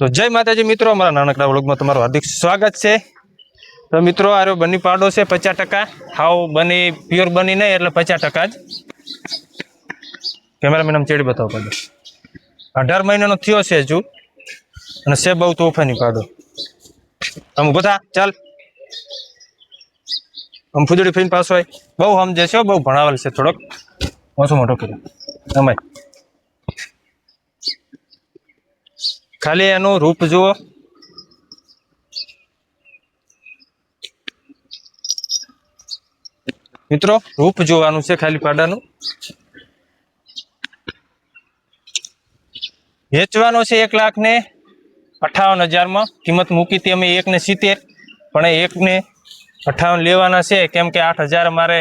તો જય માતાજી મિત્રો, અમારા નાનકડા વ્લોગમાં તમારું હાર્દિક સ્વાગત છે। તો મિત્રો આરો બની પાડો છે 50%, હાવ બની પ્યોર બની નહીં એટલે 50% જ। કેમેરામેન આમ ચેડી બતાવો પાડો 18 મહિનાનો થયો છે હજુ, અને છે બહુ તોફાની પાડો। આમ બધા ચાલ આમ ફૂદડી ફઈને પાછો હોય, બહુ સમજે છે, બહુ ભણાવેલ છે, થોડોક ઓછો મોટો કર્યો અમાય। ખાલી એનું રૂપ જુઓ, મિત્રો રૂપ જોવાનું છે ખાલી પાડાનું। વેચવાનો છે 1,58,000 માં કિંમત મૂકી હતી અમે 1,70, પણ 1,58 લેવાના છે, કેમ કે 8,000 અમારે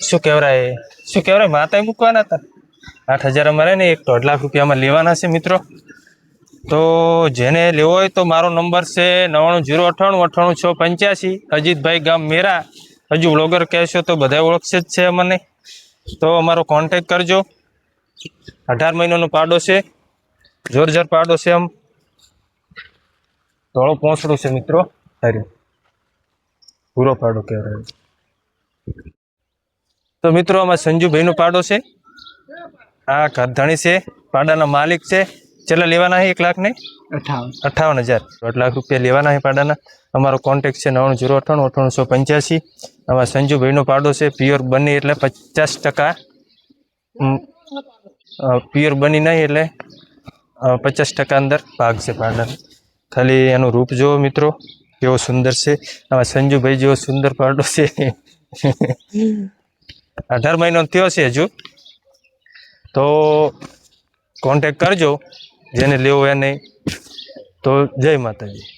શું કહેવાય માતા મૂકવાના હતા। 8,000 અમારે ને 1.5 લાખ રૂપિયામાં લેવાના છે મિત્રો। તો જેને લેવો હોય તો મારો નંબર છે 9909889685। અજીતભાઈ ગામ મેરા, હજુ વ્લોગર કહેશો તો બધા ઓળખશે જ છે મને, તો અમારો કોન્ટેક કરજો। 18 મહિનાનો પાડો છે, જોરજર પાડો છે, આમ ધોળો પોંસડું છે મિત્રો, પૂરો પાડો કહેવાય। તો મિત્રો આમાં સંજુભાઈનો પાડો છે, આ ઘરધણી છે, પાડાના માલિક છે। ચેટલા લેવાના છે? 1,58,000, 1.5 લાખ રૂપિયા લેવાના છે પાડાના। અમારો કોન્ટેક છે 9909889685। આમાં સંજુભાઈનો પાડો છે, પ્યોર બની એટલે 50%, પ્યોર બની નહીં એટલે 50% અંદર ભાગ છે પાડાનો। ખાલી એનું રૂપ જુઓ મિત્રો, કેવો સુંદર છે। આમાં સંજુભાઈ જેવો સુંદર પાડો છે। 18 મહિનો થયો છે હજુ, તો કોન્ટેક કરજો જેને લેવો એને। તો જય માતાજી।